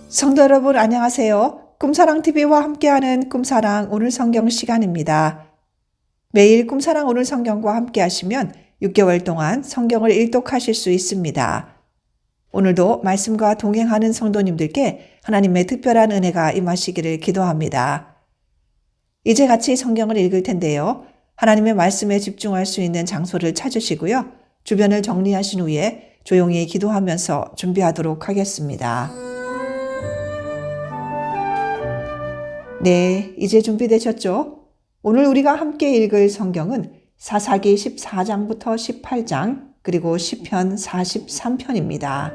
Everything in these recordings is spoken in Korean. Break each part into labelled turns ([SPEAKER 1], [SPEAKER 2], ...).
[SPEAKER 1] 성도 여러분 안녕하세요. 꿈사랑TV와 함께하는 꿈사랑 오늘 성경 시간입니다. 매일 꿈사랑 오늘 성경과 함께 하시면 6개월 동안 성경을 일독하실 수 있습니다. 오늘도 말씀과 동행하는 성도님들께 하나님의 특별한 은혜가 임하시기를 기도합니다. 이제 같이 성경을 읽을 텐데요. 하나님의 말씀에 집중할 수 있는 장소를 찾으시고요. 주변을 정리하신 후에 조용히 기도하면서 준비하도록 하겠습니다. 네, 이제 준비되셨죠? 오늘 우리가 함께 읽을 성경은 사사기 14장부터 18장 그리고 시편 43편입니다.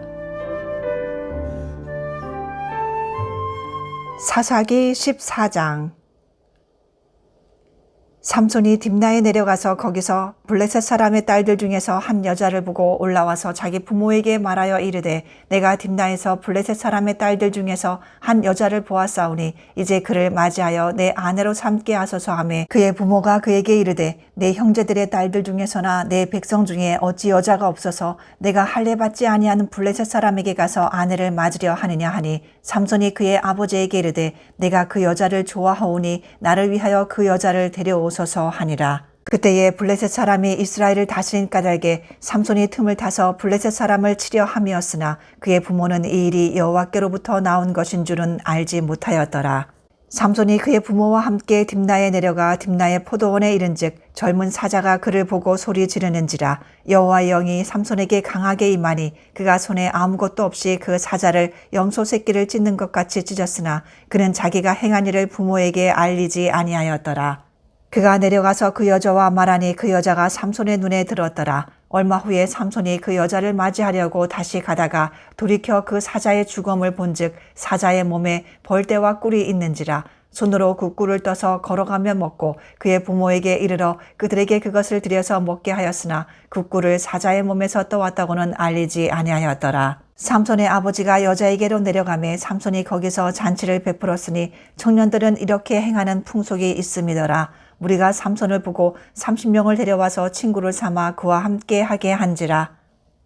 [SPEAKER 1] 사사기 14장. 삼손이 딥나에 내려가서 거기서 블레셋 사람의 딸들 중에서 한 여자를 보고 올라와서 자기 부모에게 말하여 이르되 내가 딥나에서 블레셋 사람의 딸들 중에서 한 여자를 보았사오니 이제 그를 맞이하여 내 아내로 삼게 하소서 하매 그의 부모가 그에게 이르되 내 형제들의 딸들 중에서나 내 백성 중에 어찌 여자가 없어서 내가 할례 받지 아니하는 블레셋 사람에게 가서 아내를 맞으려 하느냐 하니 삼손이 그의 아버지에게 이르되 내가 그 여자를 좋아하오니 나를 위하여 그 여자를 데려오소서 하니라. 그때에 블레셋 사람이 이스라엘을 다스린 까닭에 삼손이 틈을 타서 블레셋 사람을 치려 함이었으나 그의 부모는 이 일이 여호와께로부터 나온 것인 줄은 알지 못하였더라. 삼손이 그의 부모와 함께 딥나에 내려가 딥나의 포도원에 이른즉 젊은 사자가 그를 보고 소리 지르는지라. 여호와의 영이 삼손에게 강하게 임하니 그가 손에 아무것도 없이 그 사자를 염소 새끼를 찢는 것 같이 찢었으나 그는 자기가 행한 일을 부모에게 알리지 아니하였더라. 그가 내려가서 그 여자와 말하니 그 여자가 삼손의 눈에 들었더라. 얼마 후에 삼손이 그 여자를 맞이하려고 다시 가다가 돌이켜 그 사자의 죽음을 본즉 사자의 몸에 벌떼와 꿀이 있는지라. 손으로 그 꿀을 떠서 걸어가며 먹고 그의 부모에게 이르러 그들에게 그것을 들여서 먹게 하였으나 그 꿀을 사자의 몸에서 떠왔다고는 알리지 아니하였더라. 삼손의 아버지가 여자에게로 내려가매 삼손이 거기서 잔치를 베풀었으니 청년들은 이렇게 행하는 풍속이 있음이더라. 우리가 삼손을 보고 30명을 데려와서 친구를 삼아 그와 함께 하게 한지라.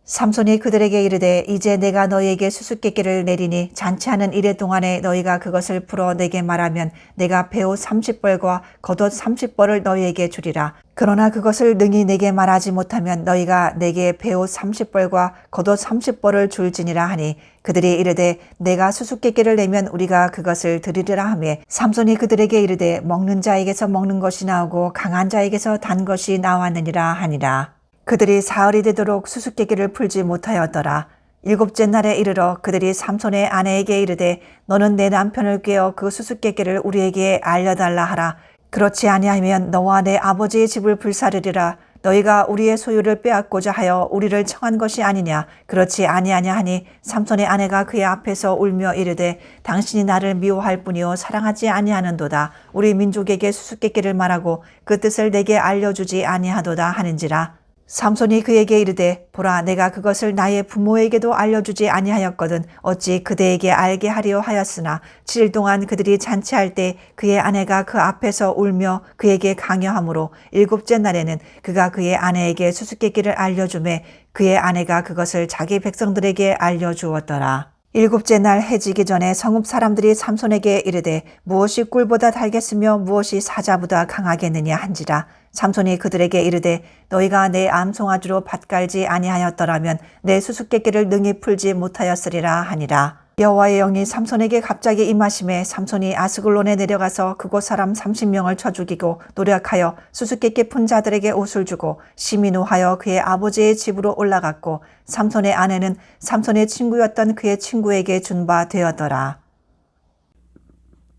[SPEAKER 1] 삼손이 그들에게 이르되 이제 내가 너희에게 수수께끼를 내리니 잔치하는 이래 동안에 너희가 그것을 풀어 내게 말하면 내가 배옷 30벌과 겉옷 30벌을 너희에게 주리라. 그러나 그것을 능히 내게 말하지 못하면 너희가 내게 배옷 30벌과 겉옷 30벌을 줄지니라 하니 그들이 이르되 내가 수수께끼를 내면 우리가 그것을 드리리라 하매 삼손이 그들에게 이르되 먹는 자에게서 먹는 것이 나오고 강한 자에게서 단 것이 나왔느니라 하니라. 그들이 사흘이 되도록 수수께끼를 풀지 못하였더라. 7째 날에 이르러 그들이 삼손의 아내에게 이르되 너는 내 남편을 꾀어 그 수수께끼를 우리에게 알려달라 하라. 그렇지 아니하면 너와 내 아버지의 집을 불사르리라. 너희가 우리의 소유를 빼앗고자 하여 우리를 청한 것이 아니냐. 그렇지 아니하냐 하니 삼손의 아내가 그의 앞에서 울며 이르되 당신이 나를 미워할 뿐이요 사랑하지 아니하는도다. 우리 민족에게 수수께끼를 말하고 그 뜻을 내게 알려주지 아니하도다 하는지라. 삼손이 그에게 이르되 보라 내가 그것을 나의 부모에게도 알려주지 아니하였거든 어찌 그대에게 알게 하려 하였으나 7일 동안 그들이 잔치할 때 그의 아내가 그 앞에서 울며 그에게 강요하므로 7째 날에는 그가 그의 아내에게 수수께끼를 알려주매 그의 아내가 그것을 자기 백성들에게 알려주었더라. 7째 날 해지기 전에 성읍 사람들이 삼손에게 이르되 무엇이 꿀보다 달겠으며 무엇이 사자보다 강하겠느냐 한지라. 삼손이 그들에게 이르되 너희가 내 암송아지로 밭갈지 아니하였더라면 내 수수께끼를 능히 풀지 못하였으리라 하니라. 여호와의 영이 삼손에게 갑자기 임하심에 삼손이 아스글론에 내려가서 그곳 사람 30명을 쳐 죽이고 노력하여 수수께끼 푼 자들에게 옷을 주고 심히 노하여 그의 아버지의 집으로 올라갔고 삼손의 아내는 삼손의 친구였던 그의 친구에게 준 바 되었더라.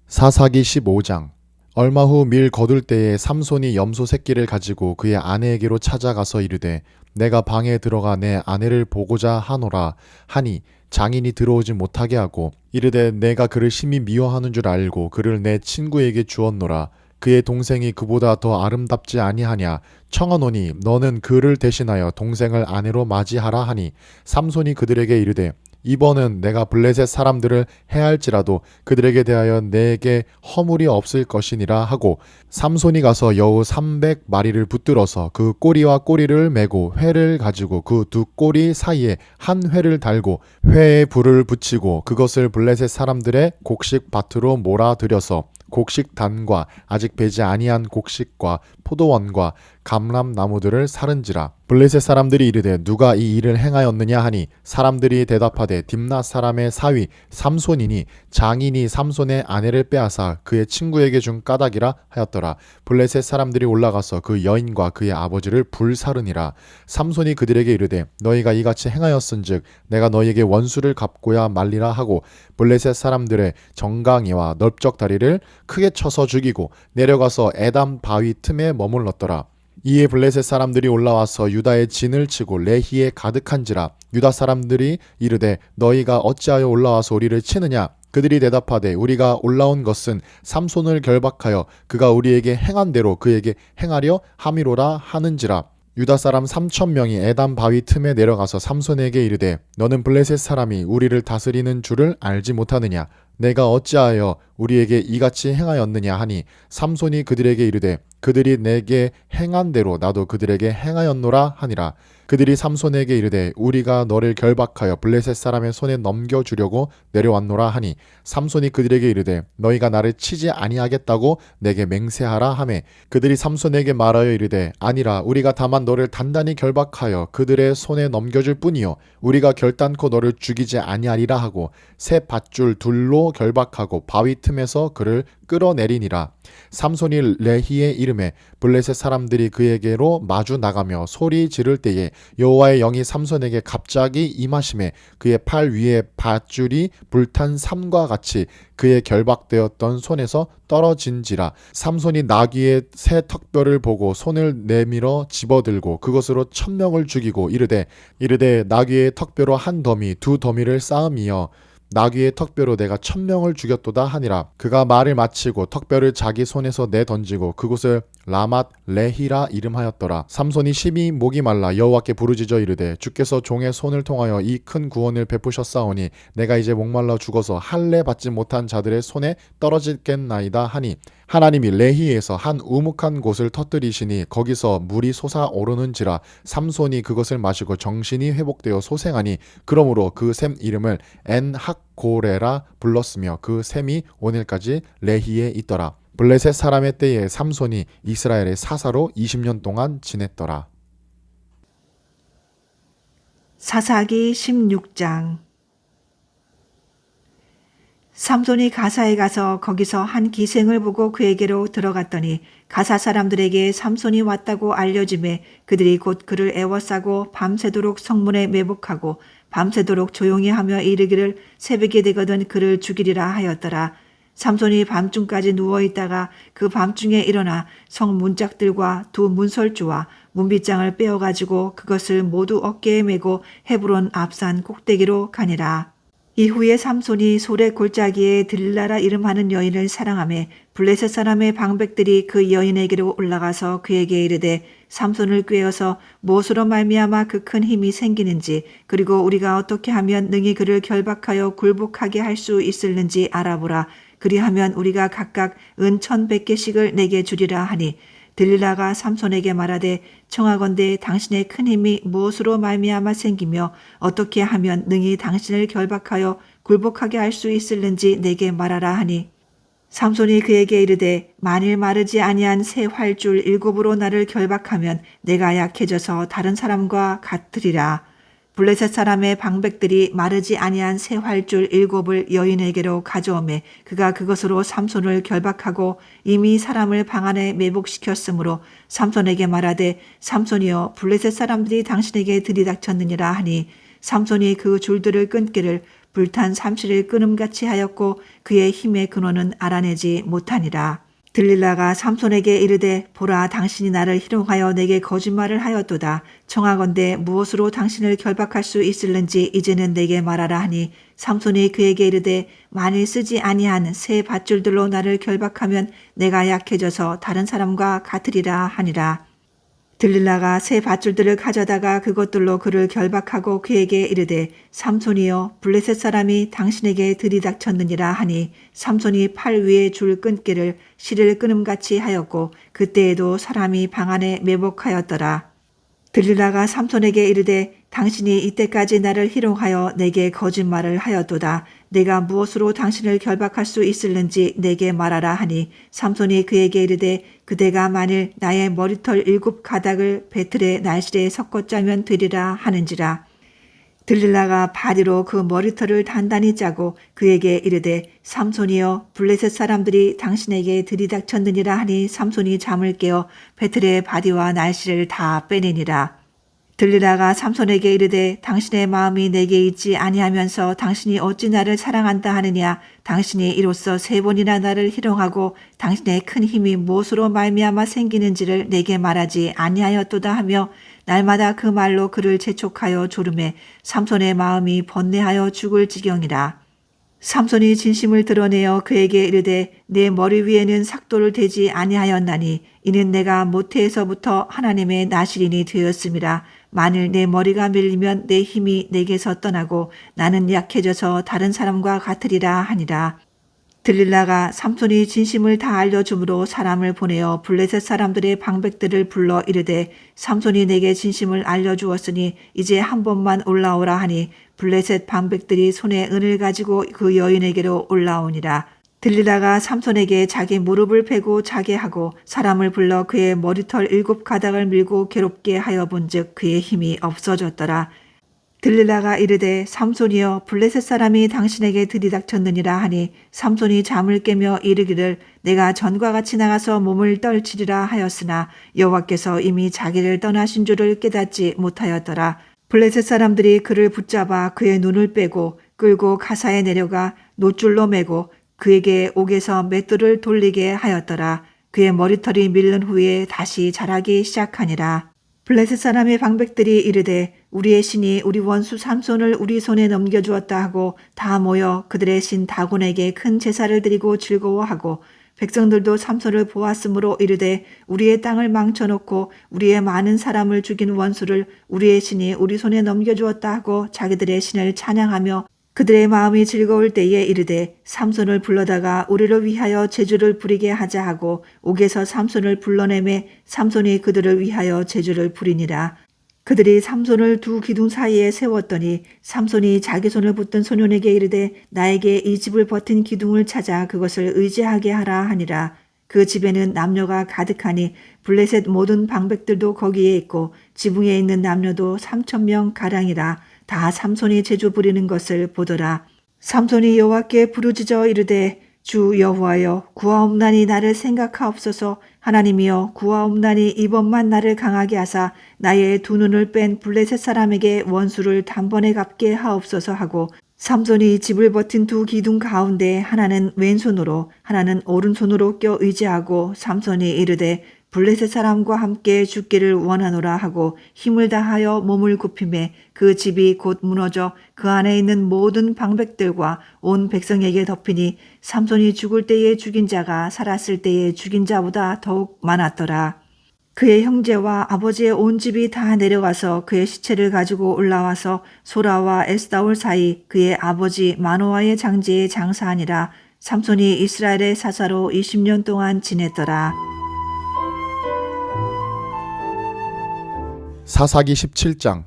[SPEAKER 2] 사사기 15장. 얼마 후 밀 거둘 때에 삼손이 염소 새끼를 가지고 그의 아내에게로 찾아가서 이르되 내가 방에 들어가 내 아내를 보고자 하노라 하니 장인이 들어오지 못하게 하고 이르되 내가 그를 심히 미워하는 줄 알고 그를 내 친구에게 주었노라. 그의 동생이 그보다 더 아름답지 아니하냐. 청하노니 너는 그를 대신하여 동생을 아내로 맞이하라 하니 삼손이 그들에게 이르되 이번은 내가 블레셋 사람들을 해할지라도 그들에게 대하여 내게 허물이 없을 것이니라 하고 삼손이 가서 여우 300마리를 붙들어서 그 꼬리와 꼬리를 메고 회를 가지고 그 두 꼬리 사이에 한 회를 달고 회에 불을 붙이고 그것을 블레셋 사람들의 곡식 밭으로 몰아들여서 곡식단과 아직 배지 아니한 곡식과 포도원과 감람나무들을 사른지라. 블레셋 사람들이 이르되 누가 이 일을 행하였느냐 하니 사람들이 대답하되 딥낫 사람의 사위 삼손이니 장인이 삼손의 아내를 빼앗아 그의 친구에게 준 까닭이라 하였더라. 블레셋 사람들이 올라가서 그 여인과 그의 아버지를 불사르니라. 삼손이 그들에게 이르되 너희가 이같이 행하였은즉 내가 너희에게 원수를 갚고야 말리라 하고 블레셋 사람들의 정강이와 넓적 다리를 크게 쳐서 죽이고 내려가서 에담 바위 틈에 머물렀더라. 이에 블레셋 사람들이 올라와서 유다의 진을 치고 레히에 가득한지라. 유다 사람들이 이르되 너희가 어찌하여 올라와서 우리를 치느냐? 그들이 대답하되 우리가 올라온 것은 삼손을 결박하여 그가 우리에게 행한 대로 그에게 행하려 함이로라 하는지라. 유다 사람 3,000명이 에담 바위 틈에 내려가서 삼손에게 이르되 너는 블레셋 사람이 우리를 다스리는 줄을 알지 못하느냐? 내가 어찌하여 우리에게 이같이 행하였느냐 하니 삼손이 그들에게 이르되 그들이 내게 행한 대로 나도 그들에게 행하였노라 하니라. 그들이 삼손에게 이르되 우리가 너를 결박하여 블레셋 사람의 손에 넘겨주려고 내려왔노라 하니 삼손이 그들에게 이르되 너희가 나를 치지 아니하겠다고 내게 맹세하라 하매 그들이 삼손에게 말하여 이르되 아니라 우리가 다만 너를 단단히 결박하여 그들의 손에 넘겨줄 뿐이요 우리가 결단코 너를 죽이지 아니하리라 하고 새 밧줄 둘로 결박하고 바위 틈에서 그를 끌어내리니라. 삼손이 레히에 이름에 블레셋 사람들이 그에게로 마주 나가며 소리 지를 때에 여호와의 영이 삼손에게 갑자기 임하심에 그의 팔 위에 밧줄이 불탄 삼과 같이 그의 결박되었던 손에서 떨어진지라. 삼손이 나귀의 새 턱뼈를 보고 손을 내밀어 집어들고 그것으로 1,000명을 죽이고 이르되 나귀의 턱뼈로 한 더미 두 더미를 쌓음이여 나귀의 턱뼈로 내가 1,000명을 죽였도다 하니라. 그가 말을 마치고 턱뼈를 자기 손에서 내던지고 그곳을 라맛 레히라 이름하였더라. 삼손이 심히 목이 말라 여호와께 부르짖어 이르되 주께서 종의 손을 통하여 이 큰 구원을 베푸셨사오니 내가 이제 목말라 죽어서 할례 받지 못한 자들의 손에 떨어지겠나이다 하니 하나님이 레히에서 한 우묵한 곳을 터뜨리시니 거기서 물이 솟아오르는지라. 삼손이 그것을 마시고 정신이 회복되어 소생하니 그러므로 그 샘 이름을 엔학고레라 불렀으며 그 샘이 오늘까지 레히에 있더라. 블레셋 사람의 때에 삼손이 이스라엘의 사사로 20년 동안 지냈더라.
[SPEAKER 1] 사사기 16장. 삼손이 가사에 가서 거기서 한 기생을 보고 그에게로 들어갔더니 가사 사람들에게 삼손이 왔다고 알려지매 그들이 곧 그를 애워싸고 밤새도록 성문에 매복하고 밤새도록 조용히 하며 이르기를 새벽이 되거든 그를 죽이리라 하였더라. 삼손이 밤중까지 누워있다가 그 밤중에 일어나 성 문짝들과 두 문설주와 문빗장을 빼어가지고 그것을 모두 어깨에 메고 헤브론 앞산 꼭대기로 가니라. 이후에 삼손이 소래 골짜기에 들릴라라 이름하는 여인을 사랑하며 블레셋 사람의 방백들이 그 여인에게로 올라가서 그에게 이르되 삼손을 꾀어서 무엇으로 말미암아 그 큰 힘이 생기는지 그리고 우리가 어떻게 하면 능히 그를 결박하여 굴복하게 할 수 있을는지 알아보라. 그리하면 우리가 각각 은 1,100개씩을 내게 주리라 하니 들릴라가 삼손에게 말하되 청하건대 당신의 큰 힘이 무엇으로 말미암아 생기며 어떻게 하면 능히 당신을 결박하여 굴복하게 할 수 있을는지 내게 말하라 하니 삼손이 그에게 이르되 만일 마르지 아니한 새 활줄 7으로 나를 결박하면 내가 약해져서 다른 사람과 같으리라. 블레셋 사람의 방백들이 마르지 아니한 새 활줄 7을 여인에게로 가져오매 그가 그것으로 삼손을 결박하고 이미 사람을 방 안에 매복시켰으므로 삼손에게 말하되 삼손이여 블레셋 사람들이 당신에게 들이닥쳤느니라 하니 삼손이 그 줄들을 끊기를 불탄 삼시를 끊음같이 하였고 그의 힘의 근원은 알아내지 못하니라. 들릴라가 삼손에게 이르되 보라 당신이 나를 희롱하여 내게 거짓말을 하였도다. 청하건대 무엇으로 당신을 결박할 수 있을는지 이제는 내게 말하라 하니 삼손이 그에게 이르되 만일 쓰지 아니한 새 밧줄들로 나를 결박하면 내가 약해져서 다른 사람과 같으리라 하니라. 들릴라가 새 밧줄들을 가져다가 그것들로 그를 결박하고 그에게 이르되 삼손이여 블레셋 사람이 당신에게 들이닥쳤느니라 하니 삼손이 팔 위에 줄 끊기를 실을 끊음같이 하였고 그때에도 사람이 방 안에 매복하였더라. 들릴라가 삼손에게 이르되 당신이 이때까지 나를 희롱하여 내게 거짓말을 하였도다. 내가 무엇으로 당신을 결박할 수 있을는지 내게 말하라 하니 삼손이 그에게 이르되 그대가 만일 나의 머리털 7가닥을 배틀의 날실에 섞어 짜면 되리라 하는지라. 들릴라가 바디로 그 머리털을 단단히 짜고 그에게 이르되 삼손이여 블레셋 사람들이 당신에게 들이닥쳤느니라 하니 삼손이 잠을 깨어 배틀의 바디와 날실을 다 빼내니라. 들릴라가 삼손에게 이르되 당신의 마음이 내게 있지 아니하면서 당신이 어찌 나를 사랑한다 하느냐. 당신이 이로써 3번이나 나를 희롱하고 당신의 큰 힘이 무엇으로 말미암아 생기는지를 내게 말하지 아니하였도다 하며 날마다 그 말로 그를 재촉하여 조르매 삼손의 마음이 번뇌하여 죽을 지경이라. 삼손이 진심을 드러내어 그에게 이르되 내 머리 위에는 삭도를 대지 아니하였나니 이는 내가 모태에서부터 하나님의 나실인이 되었음이라. 만일 내 머리가 밀리면 내 힘이 내게서 떠나고 나는 약해져서 다른 사람과 같으리라 하니라. 들릴라가 삼손이 진심을 다 알려주므로 사람을 보내어 블레셋 사람들의 방백들을 불러 이르되 삼손이 내게 진심을 알려주었으니 이제 한 번만 올라오라 하니 블레셋 방백들이 손에 은을 가지고 그 여인에게로 올라오니라. 들릴라가 삼손에게 자기 무릎을 베고 자게 하고 사람을 불러 그의 머리털 7가닥을 밀고 괴롭게 하여 본즉 그의 힘이 없어졌더라. 들릴라가 이르되 삼손이여 블레셋 사람이 당신에게 들이닥쳤느니라 하니 삼손이 잠을 깨며 이르기를 내가 전과 같이 나가서 몸을 떨치리라 하였으나 여호와께서 이미 자기를 떠나신 줄을 깨닫지 못하였더라. 블레셋 사람들이 그를 붙잡아 그의 눈을 빼고 끌고 가사에 내려가 노줄로 매고 그에게 옥에서 맷돌을 돌리게 하였더라. 그의 머리털이 밀른 후에 다시 자라기 시작하니라. 블레셋 사람의 방백들이 이르되 우리의 신이 우리 원수 삼손을 우리 손에 넘겨주었다 하고 다 모여 그들의 신 다곤에게 큰 제사를 드리고 즐거워하고 백성들도 삼손을 보았으므로 이르되 우리의 땅을 망쳐놓고 우리의 많은 사람을 죽인 원수를 우리의 신이 우리 손에 넘겨주었다 하고 자기들의 신을 찬양하며 그들의 마음이 즐거울 때에 이르되 삼손을 불러다가 우리를 위하여 제주를 부리게 하자 하고 옥에서 삼손을 불러내매 삼손이 그들을 위하여 제주를 부리니라. 그들이 삼손을 두 기둥 사이에 세웠더니 삼손이 자기 손을 붙든 소년에게 이르되 나에게 이 집을 버틴 기둥을 찾아 그것을 의지하게 하라 하니라. 그 집에는 남녀가 가득하니 블레셋 모든 방백들도 거기에 있고 지붕에 있는 남녀도 3,000명 가량이라. 다 삼손이 제주 부리는 것을 보더라. 삼손이 여호와께 부르짖어 이르되 주 여호와여 구하옵나니 나를 생각하옵소서. 하나님이여 구하옵나니 이번만 나를 강하게 하사 나의 두 눈을 뺀 블레셋 사람에게 원수를 단번에 갚게 하옵소서 하고 삼손이 집을 버틴 두 기둥 가운데 하나는 왼손으로 하나는 오른손으로 껴 의지하고 삼손이 이르되 블레셋 사람과 함께 죽기를 원하노라 하고 힘을 다하여 몸을 굽히매 그 집이 곧 무너져 그 안에 있는 모든 방백들과 온 백성에게 덮이니 삼손이 죽을 때에 죽인 자가 살았을 때에 죽인 자보다 더욱 많았더라. 그의 형제와 아버지의 온 집이 다 내려가서 그의 시체를 가지고 올라와서 소라와 에스다올 사이 그의 아버지 마노아의 장지에 장사하니라. 삼손이 이스라엘의 사사로 20년 동안 지냈더라.
[SPEAKER 2] 사사기 17장.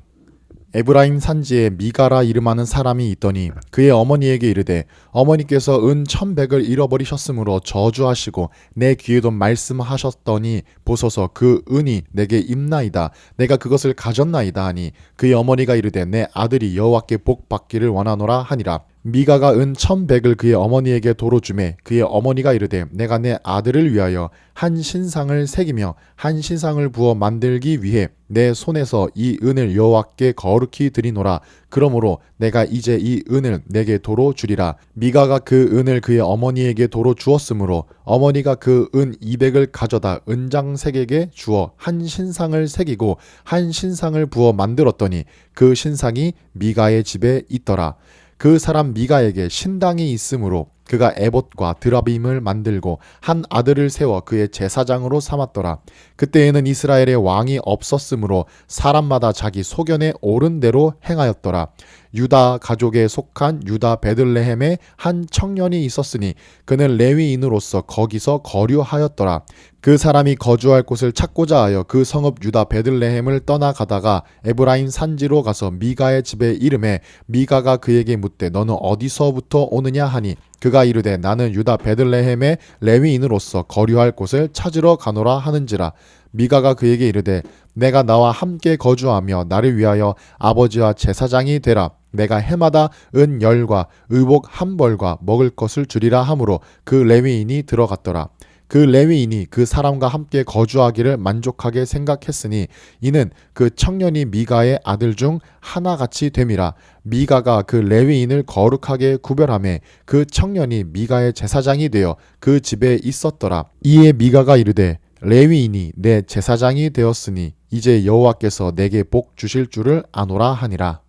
[SPEAKER 2] 에브라임 산지에 미가라 이름하는 사람이 있더니 그의 어머니에게 이르되 어머니께서 은 1,100을 잃어버리셨으므로 저주하시고 내 귀에도 말씀하셨더니 보소서 그 은이 내게 있나이다. 내가 그것을 가졌나이다 하니 그의 어머니가 이르되 내 아들이 여호와께 복 받기를 원하노라 하니라. 미가가 은 1,100을 그의 어머니에게 도로 주매 그의 어머니가 이르되 내가 내 아들을 위하여 한 신상을 새기며 한 신상을 부어 만들기 위해 내 손에서 이 은을 여호와께 거룩히 드리노라. 그러므로 내가 이제 이 은을 내게 도로 주리라. 미가가 그 은을 그의 어머니에게 도로 주었으므로 어머니가 그 은 200을 가져다 은장색에게 주어 한 신상을 새기고 한 신상을 부어 만들었더니 그 신상이 미가의 집에 있더라. 그 사람 미가에게 신당이 있으므로 그가 에봇과 드라빔을 만들고 한 아들을 세워 그의 제사장으로 삼았더라. 그때에는 이스라엘의 왕이 없었으므로 사람마다 자기 소견에 옳은 대로 행하였더라. 유다 가족에 속한 유다 베들레헴에 한 청년이 있었으니 그는 레위인으로서 거기서 거류하였더라. 그 사람이 거주할 곳을 찾고자 하여 그 성읍 유다 베들레헴을 떠나가다가 에브라임 산지로 가서 미가의 집에 이르매 미가가 그에게 묻되 너는 어디서부터 오느냐 하니 그가 이르되 나는 유다 베들레헴의 레위인으로서 거류할 곳을 찾으러 가노라 하는지라. 미가가 그에게 이르되 내가 나와 함께 거주하며 나를 위하여 아버지와 제사장이 되라. 내가 해마다 은 10과 의복 1벌과 먹을 것을 주리라 하므로 그 레위인이 들어갔더라. 그 레위인이 그 사람과 함께 거주하기를 만족하게 생각했으니 이는 그 청년이 미가의 아들 중 하나같이 됨이라. 미가가 그 레위인을 거룩하게 구별하매 그 청년이 미가의 제사장이 되어 그 집에 있었더라. 이에 미가가 이르되 레위인이 내 제사장이 되었으니 이제 여호와께서 내게 복 주실 줄을 아노라 하니라.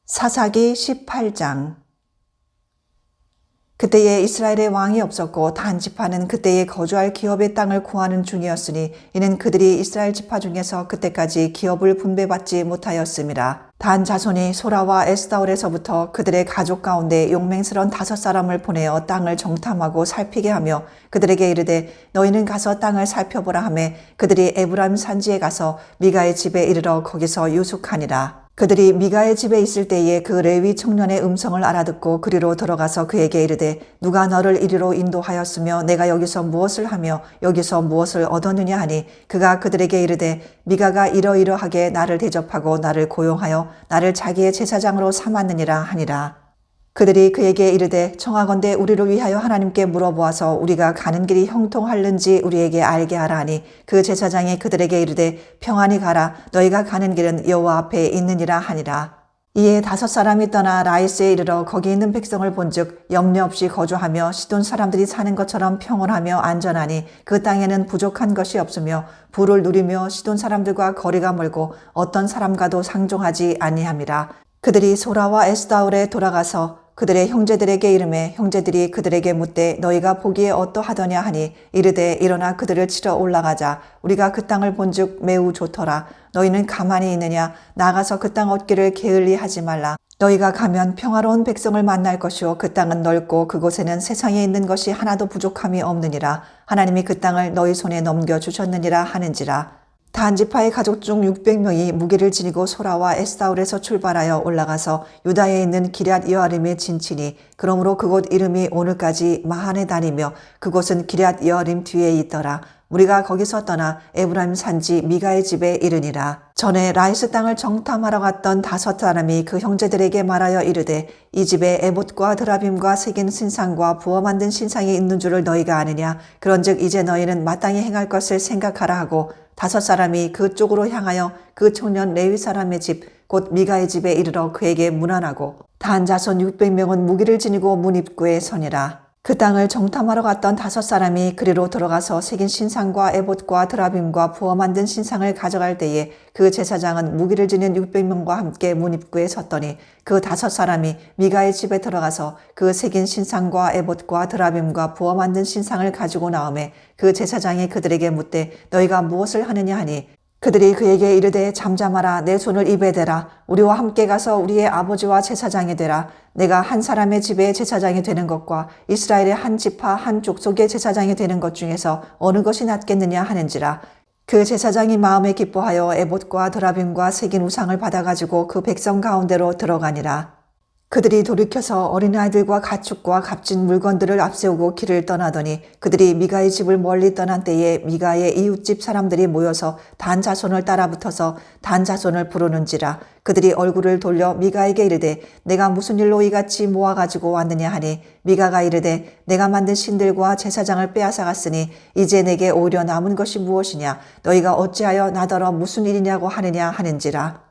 [SPEAKER 1] 사사기 18장. 그때에 이스라엘의 왕이 없었고 단 지파는 그때에 거주할 기업의 땅을 구하는 중이었으니 이는 그들이 이스라엘 지파 중에서 그때까지 기업을 분배받지 못하였음이라. 단 자손이 소라와 에스다올에서부터 그들의 가족 가운데 용맹스러운 5사람을 보내어 땅을 정탐하고 살피게 하며 그들에게 이르되 너희는 가서 땅을 살펴보라 하매 그들이 에브라임 산지에 가서 미가의 집에 이르러 거기서 유숙하니라. 그들이 미가의 집에 있을 때에 그 레위 청년의 음성을 알아듣고 그리로 들어가서 그에게 이르되 누가 너를 이리로 인도하였으며 내가 여기서 무엇을 하며 여기서 무엇을 얻었느냐 하니 그가 그들에게 이르되 미가가 이러이러하게 나를 대접하고 나를 고용하여 나를 자기의 제사장으로 삼았느니라 하니라. 그들이 그에게 이르되 청하건대 우리를 위하여 하나님께 물어보아서 우리가 가는 길이 형통할는지 우리에게 알게 하라 하니 그 제사장이 그들에게 이르되 평안히 가라 너희가 가는 길은 여호와 앞에 있느니라 하니라. 이에 5사람이 떠나 라이스에 이르러 거기 있는 백성을 본즉 염려 없이 거주하며 시돈 사람들이 사는 것처럼 평온하며 안전하니 그 땅에는 부족한 것이 없으며 부를 누리며 시돈 사람들과 거리가 멀고 어떤 사람과도 상종하지 아니함이라. 그들이 소라와 에스다올에 돌아가서 그들의 형제들에게 이르매 형제들이 그들에게 묻되 너희가 보기에 어떠하더냐 하니 이르되 일어나 그들을 치러 올라가자. 우리가 그 땅을 본즉 매우 좋더라. 너희는 가만히 있느냐? 나가서 그 땅 얻기를 게을리 하지 말라. 너희가 가면 평화로운 백성을 만날 것이요 그 땅은 넓고 그곳에는 세상에 있는 것이 하나도 부족함이 없느니라. 하나님이 그 땅을 너희 손에 넘겨주셨느니라 하는지라. 단지파의 가족 중 600명이 무기를 지니고 소라와 에스다올에서 출발하여 올라가서 유다에 있는 기럇 여아림에 진치니 그러므로 그곳 이름이 오늘까지 마하네단이며 그곳은 기럇 여아림 뒤에 있더라. 우리가 거기서 떠나 에브라임 산지 미가의 집에 이르니라. 전에 라이스 땅을 정탐하러 갔던 5사람이 그 형제들에게 말하여 이르되 이 집에 에봇과 드라빔과 새긴 신상과 부어 만든 신상이 있는 줄을 너희가 아느냐? 그런즉 이제 너희는 마땅히 행할 것을 생각하라 하고 5사람이 그쪽으로 향하여 그 청년 레위 사람의 집 곧 미가의 집에 이르러 그에게 문안하고 단 자손 600명은 무기를 지니고 문 입구에 서니라. 그 땅을 정탐하러 갔던 5사람이 그리로 들어가서 새긴 신상과 에봇과 드라빔과 부어 만든 신상을 가져갈 때에 그 제사장은 무기를 지닌 600명과 함께 문 입구에 섰더니 그 5사람이 미가의 집에 들어가서 그 새긴 신상과 에봇과 드라빔과 부어 만든 신상을 가지고 나오매 그 제사장이 그들에게 묻되 너희가 무엇을 하느냐 하니 그들이 그에게 이르되 잠잠하라 내 손을 입에 대라 우리와 함께 가서 우리의 아버지와 제사장이 되라. 내가 한 사람의 집에 제사장이 되는 것과 이스라엘의 한 지파 한 족속의 제사장이 되는 것 중에서 어느 것이 낫겠느냐 하는지라. 그 제사장이 마음에 기뻐하여 에봇과 드라빔과 새긴 우상을 받아가지고 그 백성 가운데로 들어가니라. 그들이 돌이켜서 어린아이들과 가축과 값진 물건들을 앞세우고 길을 떠나더니 그들이 미가의 집을 멀리 떠난 때에 미가의 이웃집 사람들이 모여서 단 자손을 따라붙어서 단 자손을 부르는지라. 그들이 얼굴을 돌려 미가에게 이르되 내가 무슨 일로 이같이 모아가지고 왔느냐 하니 미가가 이르되 내가 만든 신들과 제사장을 빼앗아갔으니 이제 내게 오히려 남은 것이 무엇이냐? 너희가 어찌하여 나더러 무슨 일이냐고 하느냐 하는지라.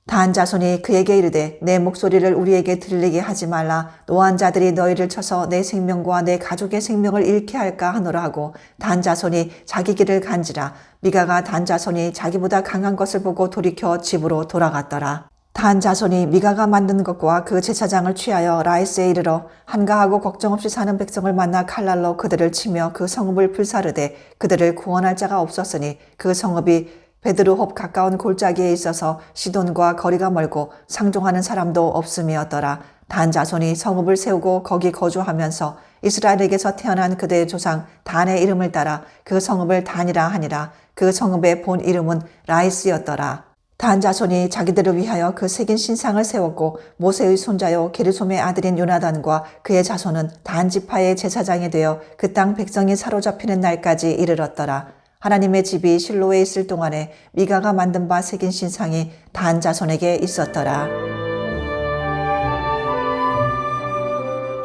[SPEAKER 1] 단 자손이 그에게 이르되 내 목소리를 우리에게 들리게 하지 말라. 노한 자들이 너희를 쳐서 내 생명과 내 가족의 생명을 잃게 할까 하노라 하고 단 자손이 자기 길을 간지라. 미가가 단 자손이 자기보다 강한 것을 보고 돌이켜 집으로 돌아갔더라. 단 자손이 미가가 만든 것과 그 제사장을 취하여 라이스에 이르러 한가하고 걱정 없이 사는 백성을 만나 칼날로 그들을 치며 그 성읍을 불사르되 그들을 구원할 자가 없었으니 그 성읍이 베드르홉 가까운 골짜기에 있어서 시돈과 거리가 멀고 상종하는 사람도 없음이었더라. 단 자손이 성읍을 세우고 거기 거주하면서 이스라엘에게서 태어난 그들의 조상 단의 이름을 따라 그 성읍을 단이라 하니라. 그 성읍의 본 이름은 라이스였더라. 단 자손이 자기들을 위하여 그 새긴 신상을 세웠고 모세의 손자요 게르솜의 아들인 요나단과 그의 자손은 단 지파의 제사장이 되어 그 땅 백성이 사로잡히는 날까지 이르렀더라. 하나님의 집이 실로에 있을 동안에 미가가 만든 바 새긴 신상이 단 자손에게 있었더라.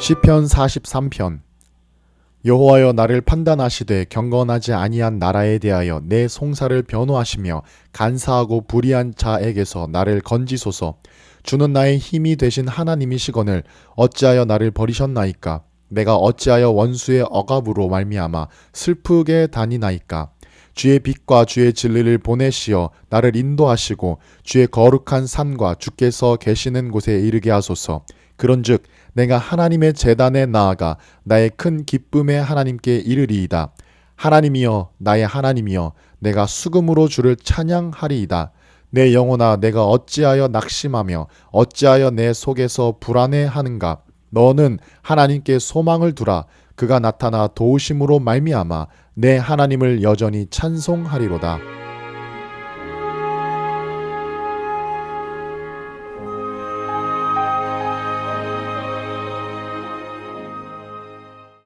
[SPEAKER 2] 시편 43편. 여호와여 나를 판단하시되 경건하지 아니한 나라에 대하여 내 송사를 변호하시며 간사하고 불의한 자에게서 나를 건지소서. 주는 나의 힘이 되신 하나님이시거늘 어찌하여 나를 버리셨나이까. 내가 어찌하여 원수의 억압으로 말미암아 슬프게 다니나이까. 주의 빛과 주의 진리를 보내시어 나를 인도하시고 주의 거룩한 산과 주께서 계시는 곳에 이르게 하소서. 그런즉 내가 하나님의 제단에 나아가 나의 큰 기쁨의 하나님께 이르리이다. 하나님이여 나의 하나님이여 내가 수금으로 주를 찬양하리이다. 내 영혼아 내가 어찌하여 낙심하며 어찌하여 내 속에서 불안해하는가. 너는 하나님께 소망을 두라. 그가 나타나 도우심으로 말미암아 내 하나님을 여전히 찬송하리로다.